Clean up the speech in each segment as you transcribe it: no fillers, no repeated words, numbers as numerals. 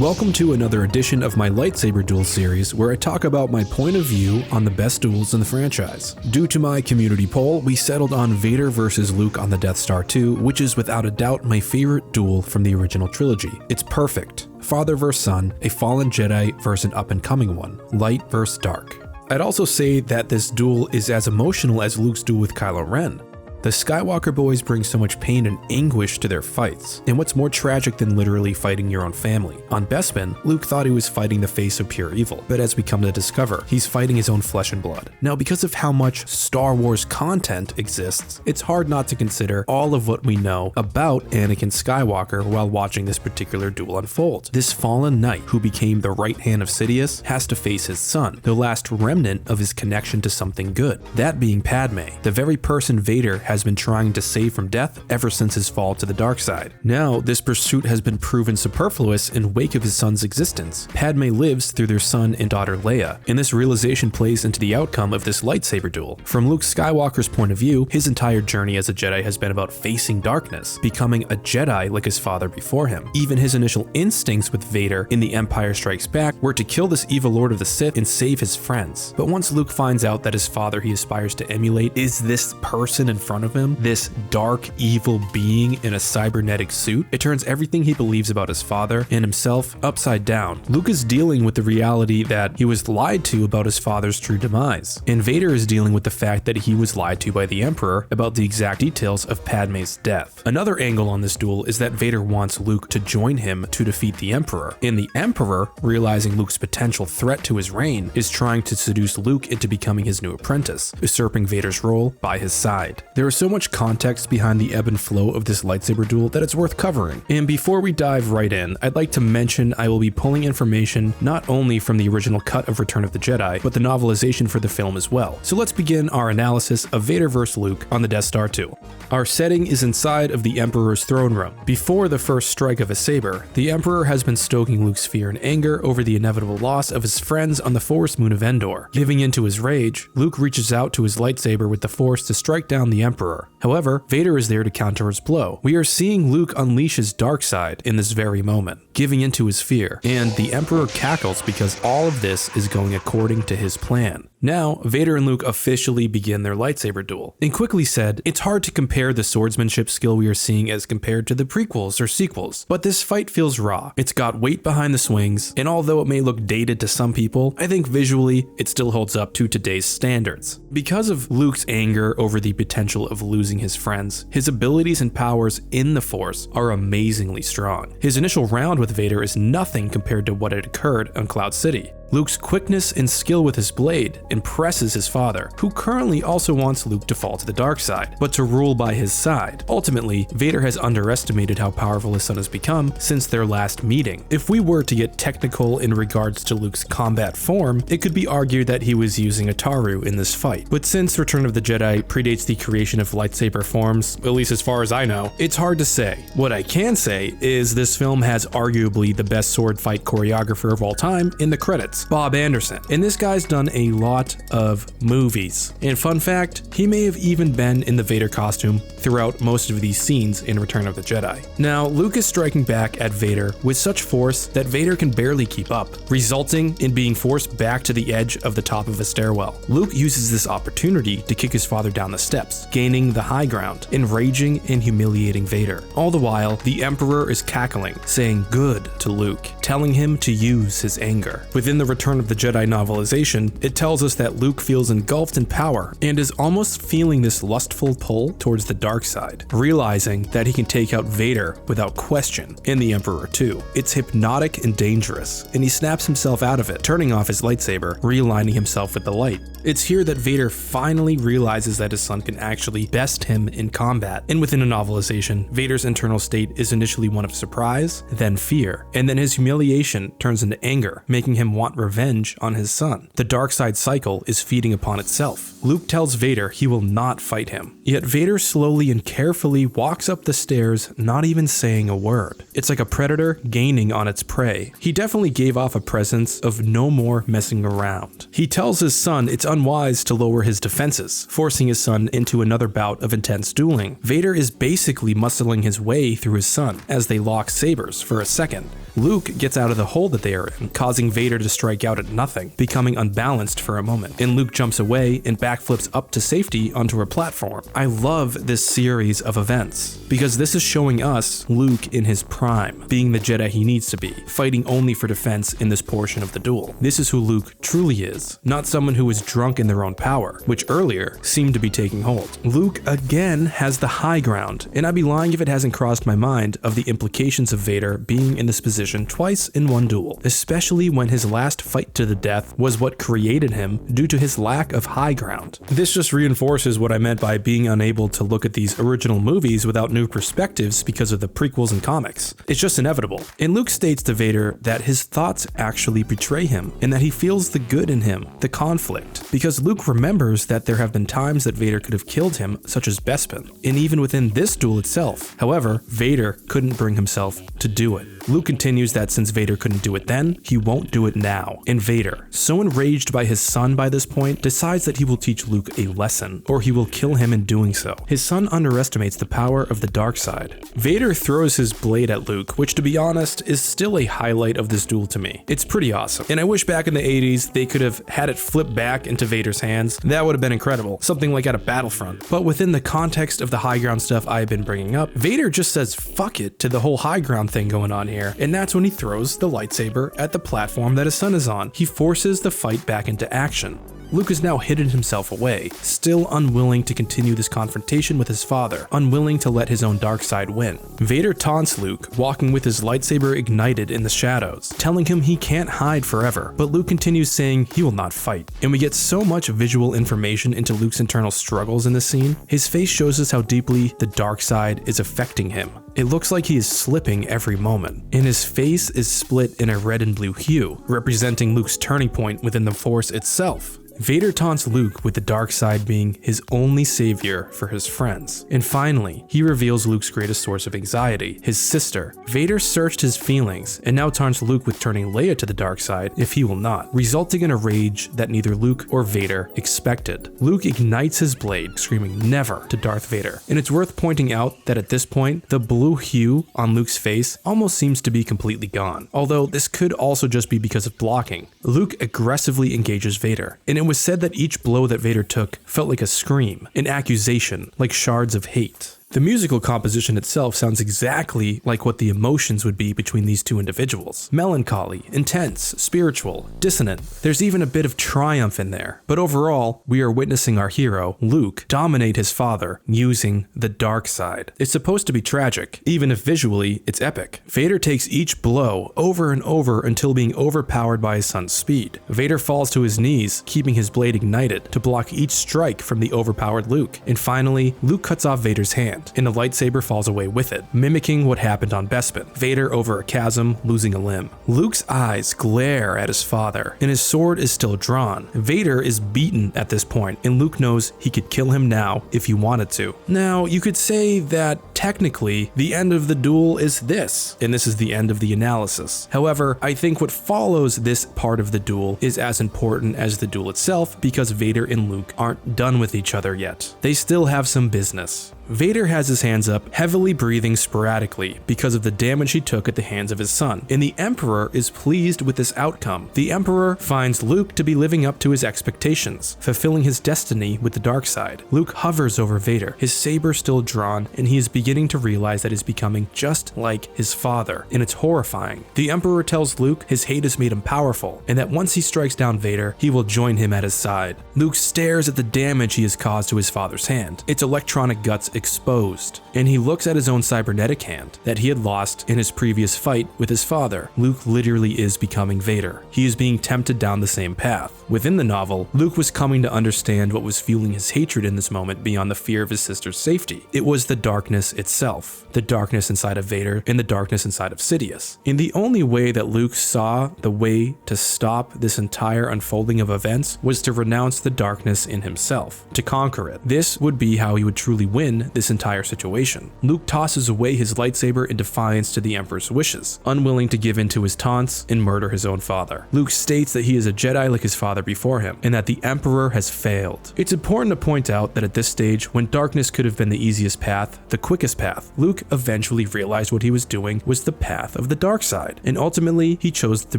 Welcome to another edition of my Lightsaber Duels series, where I talk about my point of view on the best duels in the franchise. Due to my community poll, we settled on Vader vs. Luke on the Death Star 2, which is without a doubt my favorite duel from the original trilogy. It's perfect. Father vs. son, a fallen Jedi versus an up-and-coming one, light versus dark. I'd also say that this duel is as emotional as Luke's duel with Kylo Ren. The Skywalker boys bring so much pain and anguish to their fights, and what's more tragic than literally fighting your own family? On Bespin, Luke thought he was fighting the face of pure evil, but as we come to discover, he's fighting his own flesh and blood. Now, because of how much Star Wars content exists, it's hard not to consider all of what we know about Anakin Skywalker while watching this particular duel unfold. This fallen knight who became the right hand of Sidious has to face his son, the last remnant of his connection to something good, that being Padme, the very person Vader has been trying to save from death ever since his fall to the dark side. Now, this pursuit has been proven superfluous in wake of his son's existence. Padme lives through their son and daughter Leia, and this realization plays into the outcome of this lightsaber duel. From Luke Skywalker's point of view, his entire journey as a Jedi has been about facing darkness, becoming a Jedi like his father before him. Even his initial instincts with Vader in The Empire Strikes Back were to kill this evil Lord of the Sith and save his friends. But once Luke finds out that his father he aspires to emulate is this person in front of him, this dark, evil being in a cybernetic suit, it turns everything he believes about his father and himself upside down. Luke is dealing with the reality that he was lied to about his father's true demise, and Vader is dealing with the fact that he was lied to by the Emperor about the exact details of Padme's death. Another angle on this duel is that Vader wants Luke to join him to defeat the Emperor, and the Emperor, realizing Luke's potential threat to his reign, is trying to seduce Luke into becoming his new apprentice, usurping Vader's role by his side. There is so much context behind the ebb and flow of this lightsaber duel that it's worth covering. And before we dive right in, I'd like to mention I will be pulling information not only from the original cut of Return of the Jedi, but the novelization for the film as well. So let's begin our analysis of Vader vs. Luke on the Death Star 2. Our setting is inside of the Emperor's throne room. Before the first strike of a saber, the Emperor has been stoking Luke's fear and anger over the inevitable loss of his friends on the forest moon of Endor. Giving into his rage, Luke reaches out to his lightsaber with the Force to strike down the Emperor. However, Vader is there to counter his blow. We are seeing Luke unleash his dark side in this very moment, giving into his fear, and the Emperor cackles because all of this is going according to his plan. Now, Vader and Luke officially begin their lightsaber duel. And quickly said, it's hard to compare the swordsmanship skill we are seeing as compared to the prequels or sequels, but this fight feels raw. It's got weight behind the swings, and although it may look dated to some people, I think visually it still holds up to today's standards. Because of Luke's anger over the potential of losing his friends, his abilities and powers in the Force are amazingly strong. His initial round with Vader is nothing compared to what had occurred on Cloud City. Luke's quickness and skill with his blade impresses his father, who currently also wants Luke to fall to the dark side, but to rule by his side. Ultimately, Vader has underestimated how powerful his son has become since their last meeting. If we were to get technical in regards to Luke's combat form, it could be argued that he was using a Taru in this fight. But since Return of the Jedi predates the creation of lightsaber forms, at least as far as I know, it's hard to say. What I can say is this film has arguably the best sword fight choreographer of all time in the credits, Bob Anderson. And this guy's done a lot of movies. And fun fact, he may have even been in the Vader costume throughout most of these scenes in Return of the Jedi. Now, Luke is striking back at Vader with such force that Vader can barely keep up, resulting in being forced back to the edge of the top of a stairwell. Luke uses this opportunity to kick his father down the steps, gaining the high ground, enraging and humiliating Vader. All the while, the Emperor is cackling, saying good to Luke, telling him to use his anger. Within the Return of the Jedi novelization, it tells us that Luke feels engulfed in power and is almost feeling this lustful pull towards the dark side, realizing that he can take out Vader without question, and the Emperor too. It's hypnotic and dangerous, and he snaps himself out of it, turning off his lightsaber, realigning himself with the light. It's here that Vader finally realizes that his son can actually best him in combat, and within a novelization, Vader's internal state is initially one of surprise, then fear, and then his humiliation turns into anger, making him want want revenge on his son. The dark side cycle is feeding upon itself. Luke tells Vader he will not fight him. Yet Vader slowly and carefully walks up the stairs, not even saying a word. It's like a predator gaining on its prey. He definitely gave off a presence of no more messing around. He tells his son it's unwise to lower his defenses, forcing his son into another bout of intense dueling. Vader is basically muscling his way through his son as they lock sabers for a second. Luke gets out of the hole that they are in, causing Vader to strike out at nothing, becoming unbalanced for a moment, and Luke jumps away and backflips up to safety onto a platform. I love this series of events, because this is showing us Luke in his prime, being the Jedi he needs to be, fighting only for defense in this portion of the duel. This is who Luke truly is, not someone who is drunk in their own power, which earlier seemed to be taking hold. Luke again has the high ground, and I'd be lying if it hasn't crossed my mind of the implications of Vader being in this position twice in one duel, especially when his last fight to the death was what created him due to his lack of high ground. This just reinforces what I meant by being unable to look at these original movies without new perspectives because of the prequels and comics. It's just inevitable. And Luke states to Vader that his thoughts actually betray him, and that he feels the good in him, the conflict, because Luke remembers that there have been times that Vader could have killed him, such as Bespin, and even within this duel itself. However, Vader couldn't bring himself to do it. Luke continues that since Vader couldn't do it then, he won't do it now. And Vader, so enraged by his son by this point, decides that he will teach Luke a lesson, or he will kill him in doing so. His son underestimates the power of the dark side. Vader throws his blade at Luke, which to be honest is still a highlight of this duel to me. It's pretty awesome, and I wish back in the 80s they could have had it flip back into Vader's hands. That would have been incredible, something like at a Battlefront. But within the context of the high ground stuff I've been bringing up, Vader just says fuck it to the whole high ground thing going on here, and that's when he throws the lightsaber at the platform that his son is on. He forces the fight back into action. Luke has now hidden himself away, still unwilling to continue this confrontation with his father, unwilling to let his own dark side win. Vader taunts Luke, walking with his lightsaber ignited in the shadows, telling him he can't hide forever, but Luke continues saying he will not fight. And we get so much visual information into Luke's internal struggles in this scene. His face shows us how deeply the dark side is affecting him. It looks like he is slipping every moment, and his face is split in a red and blue hue, representing Luke's turning point within the Force itself. Vader taunts Luke with the dark side being his only savior for his friends. And finally, he reveals Luke's greatest source of anxiety, his sister. Vader searched his feelings and now taunts Luke with turning Leia to the dark side if he will not, resulting in a rage that neither Luke or Vader expected. Luke ignites his blade, screaming never to Darth Vader. And it's worth pointing out that at this point, the blue hue on Luke's face almost seems to be completely gone, although this could also just be because of blocking. Luke aggressively engages Vader, and it was said that each blow that Vader took felt like a scream, an accusation, like shards of hate. The musical composition itself sounds exactly like what the emotions would be between these two individuals. Melancholy, intense, spiritual, dissonant. There's even a bit of triumph in there. But overall, we are witnessing our hero, Luke, dominate his father using the dark side. It's supposed to be tragic, even if visually it's epic. Vader takes each blow over and over until being overpowered by his son's speed. Vader falls to his knees, keeping his blade ignited to block each strike from the overpowered Luke. And finally, Luke cuts off Vader's hand, and the lightsaber falls away with it, mimicking what happened on Bespin. Vader over a chasm, losing a limb. Luke's eyes glare at his father, and his sword is still drawn. Vader is beaten at this point, and Luke knows he could kill him now if he wanted to. Now, you could say that technically, the end of the duel is this, and this is the end of the analysis. However, I think what follows this part of the duel is as important as the duel itself, because Vader and Luke aren't done with each other yet. They still have some business. Vader has his hands up, heavily breathing sporadically because of the damage he took at the hands of his son, and the Emperor is pleased with this outcome. The Emperor finds Luke to be living up to his expectations, fulfilling his destiny with the dark side. Luke hovers over Vader, his saber still drawn, and he is beginning to realize that he's becoming just like his father, and it's horrifying. The Emperor tells Luke his hate has made him powerful, and that once he strikes down Vader, he will join him at his side. Luke stares at the damage he has caused to his father's hand. Its electronic guts exposed, and he looks at his own cybernetic hand that he had lost in his previous fight with his father. Luke literally is becoming Vader. He is being tempted down the same path. Within the novel, Luke was coming to understand what was fueling his hatred in this moment beyond the fear of his sister's safety. It was the darkness itself, the darkness inside of Vader and the darkness inside of Sidious. And the only way that Luke saw the way to stop this entire unfolding of events was to renounce the darkness in himself, to conquer it. This would be how he would truly win this entire situation. Luke tosses away his lightsaber in defiance to the Emperor's wishes, unwilling to give in to his taunts and murder his own father. Luke states that he is a Jedi like his father before him, and that the Emperor has failed. It's important to point out that at this stage, when darkness could have been the easiest path, the quickest path, Luke eventually realized what he was doing was the path of the dark side, and ultimately he chose to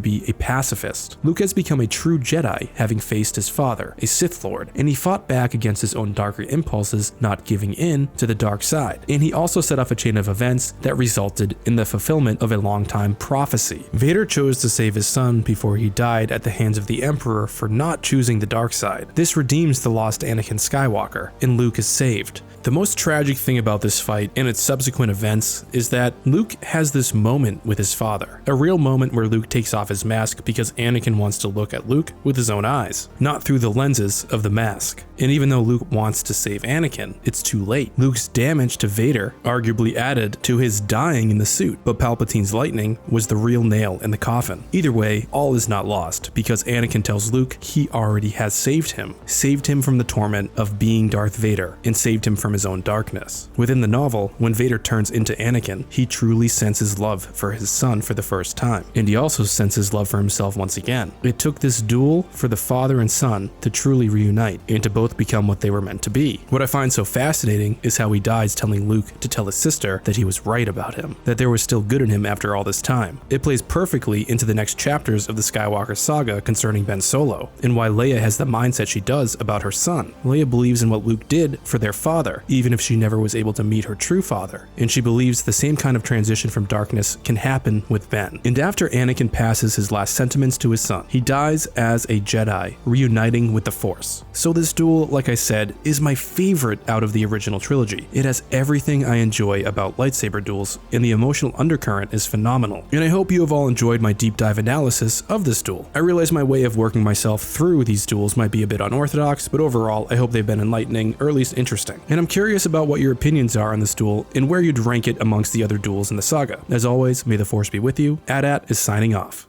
be a pacifist. Luke has become a true Jedi, having faced his father, a Sith Lord, and he fought back against his own darker impulses, not giving in to the dark side. And he also set off a chain of events that resulted in the fulfillment of a long-time prophecy. Vader chose to save his son before he died at the hands of the Emperor for not choosing the dark side. This redeems the lost Anakin Skywalker, and Luke is saved. The most tragic thing about this fight and its subsequent events is that Luke has this moment with his father, a real moment where Luke takes off his mask because Anakin wants to look at Luke with his own eyes, not through the lenses of the mask. And even though Luke wants to save Anakin, it's too late. Luke's damage to Vader arguably added to his dying in the suit, but Palpatine's lightning was the real nail in the coffin. Either way, all is not lost, because Anakin tells Luke he already has saved him from the torment of being Darth Vader, and saved him from his own darkness. Within the novel, when Vader turns into Anakin, he truly senses love for his son for the first time, and he also senses love for himself once again. It took this duel for the father and son to truly reunite, and to both become what they were meant to be. What I find so fascinating is how he dies telling Luke to tell his sister that he was right about him, that there was still good in him after all this time. It plays perfectly into the next chapters of the Skywalker saga concerning Ben Solo, and why Leia has the mindset she does about her son. Leia believes in what Luke did for their father, even if she never was able to meet her true father, and she believes the same kind of transition from darkness can happen with Ben. And after Anakin passes his last sentiments to his son, he dies as a Jedi, reuniting with the Force. So this duel, like I said, is my favorite out of the original trilogy. It has everything I enjoy about lightsaber duels, and the emotional undercurrent is phenomenal. And I hope you have all enjoyed my deep dive analysis of this duel. I realize my way of working myself through these duels might be a bit unorthodox, but overall I hope they've been enlightening, or at least interesting. And I'm curious about what your opinions are on this duel and where you'd rank it amongst the other duels in the saga. As always, may the Force be with you. AT AT is signing off.